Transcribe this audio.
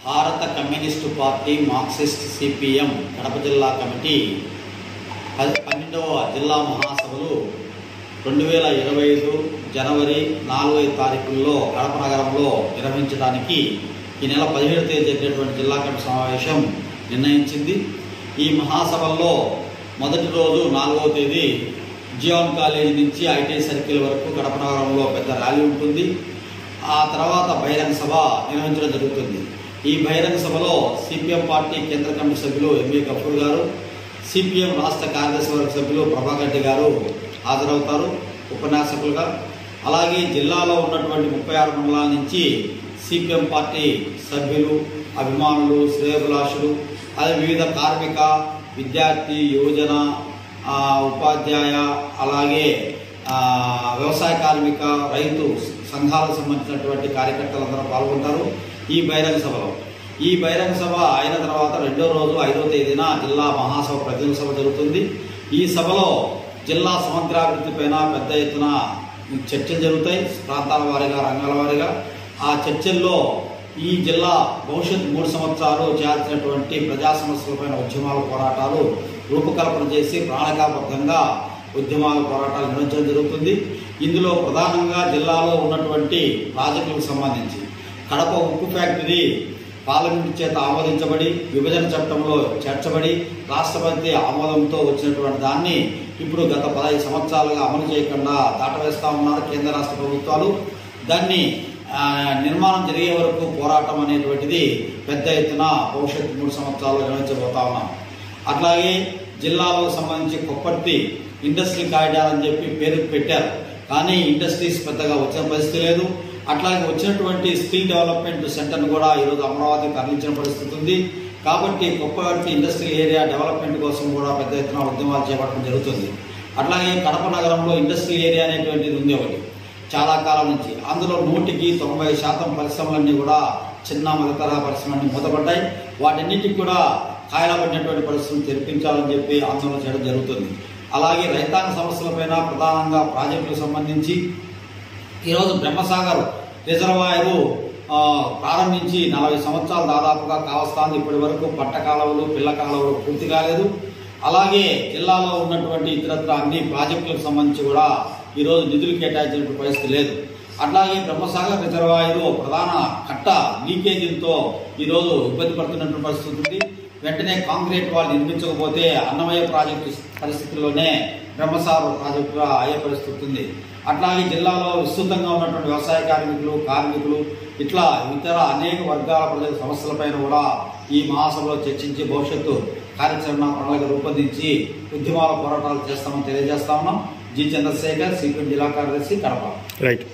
భారత communist party Marxist CPM Kadapa జిల్లా committee 12వ జిల్లా మహాసభలు 2025 జనవరి 4వ తారీఖుల్లో కడప నగరంలో నిర్వహించడానికి ఈ నెల 17వ తేదీ జరిగినటువంటి జిల్లా కమిటీ సమావేశం నిర్ణయించింది. ఈ మహాసభల్లో మొదటి రోజు 4వ తేదీ జియాన్ కాలేజీ నుంచి ఐటీ సర్కిల్ వరకు కడప నగరంలో పెద్ద ర్యాలీ ఉంటుంది. ఆ తర్వాత బహిరంగ సభ నిర్వహించడం జరుగుతుంది. ఈ బహిరంగ సభలో సిపిఎం పార్టీ కేంద్ర కమిటీ సభ్యులు ఎంఏ గఫూర్ గారు, సిపిఎం రాష్ట్ర కార్యదర్శి వర్గ సభ్యులు ప్రభాకర్ రెడ్డి గారు హాజరవుతారు ఉపన్యాసకులుగా. అలాగే జిల్లాలో ఉన్నటువంటి 36 మండలాల నుంచి సిపిఎం పార్టీ సభ్యులు, అభిమానులు, శ్రేయోభిలాషులు, అదే వివిధ కార్మిక, విద్యార్థి, యువజన, ఉపాధ్యాయ, అలాగే వ్యవసాయ కార్మిక, రైతు సంఘాలకు సంబంధించినటువంటి కార్యకర్తలందరూ పాల్గొంటారు ఈ బహిరంగ సభలో. ఈ బహిరంగ సభ అయిన తర్వాత రెండో రోజు 5వ తేదీన జిల్లా మహాసభ ప్రతినిధుల సభ జరుగుతుంది. ఈ సభలో జిల్లా సమగ్రాభివృద్ధిపైన పెద్ద ఎత్తున చర్చలు జరుగుతాయి, ప్రాంతాల వారీగా, రంగాల వారీగా. ఆ చర్చల్లో ఈ జిల్లా భవిష్యత్ 3 సంవత్సరాలు చేయాల్సినటువంటి ప్రజా సమస్యలపైన ఉద్యమాల పోరాటాలు రూపకల్పన చేసి ప్రణాళికాబద్ధంగా ఉద్యమాల పోరాటాలు నిర్వహించడం జరుగుతుంది. ఇందులో ప్రధానంగా జిల్లాలో ఉన్నటువంటి ప్రాజెక్టులకు సంబంధించి కడప ఉక్కు ఫ్యాక్టరీ పార్లమెంటు చేత ఆమోదించబడి విభజన చట్టంలో చేర్చబడి రాష్ట్రపతి ఆమోదంతో వచ్చినటువంటి దాన్ని ఇప్పుడు గత 15 సంవత్సరాలుగా అమలు చేయకుండా దాటవేస్తా ఉన్నారు కేంద్ర రాష్ట్ర ప్రభుత్వాలు. దాన్ని నిర్మాణం జరిగే వరకు పోరాటం అనేటువంటిది పెద్ద ఎత్తున భవిష్యత్తు 3 సంవత్సరాలు నిర్వహించబోతా ఉన్నాం. అట్లాగే జిల్లాలో సంబంధించి కొప్పర్తి ఇండస్ట్రీ కారిడార్ అని చెప్పి పేరు పెట్టారు, కానీ ఇండస్ట్రీస్ పెద్దగా వచ్చిన పరిస్థితి లేదు. అట్లాగే వచ్చినటువంటి స్కిల్ డెవలప్మెంట్ సెంటర్ను కూడా ఈరోజు అమరావతికి తరలించిన పరిస్థితి ఉంది. కాబట్టి కొప్పర్తి ఇండస్ట్రియల్ ఏరియా డెవలప్మెంట్ కోసం కూడా పెద్ద ఎత్తున ఉద్యమాలు చేపట్టడం జరుగుతుంది. అట్లాగే కడప నగరంలో ఇండస్ట్రియల్ ఏరియా అనేటువంటిది ఉంది ఒకటి చాలా కాలం నుంచి. అందులో 100కి 90% పరిశ్రమలన్నీ కూడా చిన్న మధ్యతరహా పరిశ్రమలన్నీ మూతపడ్డాయి. వాటన్నిటికి కూడా కాయలబడినటువంటి పరిశ్రమలు తెరిపించాలని చెప్పి ఆందోళన చేయడం జరుగుతుంది. అలాగే రైతాంగ సమస్యలపైన ప్రధానంగా ప్రాజెక్టులకు సంబంధించి ఈరోజు బ్రహ్మసాగర్ రిజర్వాయరు ప్రారంభించి 40 సంవత్సరాలు దాదాపుగా కావస్తాంది. ఇప్పటి వరకు పట్ట కాలువలు, పిల్ల కాలువలు పూర్తి కాలేదు. అలాగే జిల్లాలో ఉన్నటువంటి ఇతరత్ర అన్ని ప్రాజెక్టులకు సంబంధించి కూడా ఈరోజు నిధులు కేటాయించిన పరిస్థితి లేదు. అట్లాగే బ్రహ్మసాగర్ రిజర్వాయరు ప్రధాన కట్ట లీకేజీలతో ఈరోజు ఇబ్బంది పడుతున్నటువంటి పరిస్థితి ఉంది. వెంటనే కాంక్రీట్ వాళ్ళు నిర్మించకపోతే అన్నమయ్య ప్రాజెక్టు పరిస్థితుల్లోనే బ్రహ్మసాగర్ ప్రాజెక్టుగా అయ్యే పరిస్థితి ఉంది. అట్లాగే జిల్లాలో విస్తృతంగా ఉన్నటువంటి వ్యవసాయ కార్మికులు ఇట్లా ఇతర అనేక వర్గాల ప్రజల సమస్యలపైన కూడా ఈ మహాసభలో చర్చించి భవిష్యత్తు కార్యాచరణ ప్రణాళిక రూపొందించి ఉద్యమాల పోరాటాలు చేస్తామని తెలియజేస్తా ఉన్నాం. జి చంద్రశేఖర్, సిపిఎం జిల్లా కార్యదర్శి, కడప. రైట్.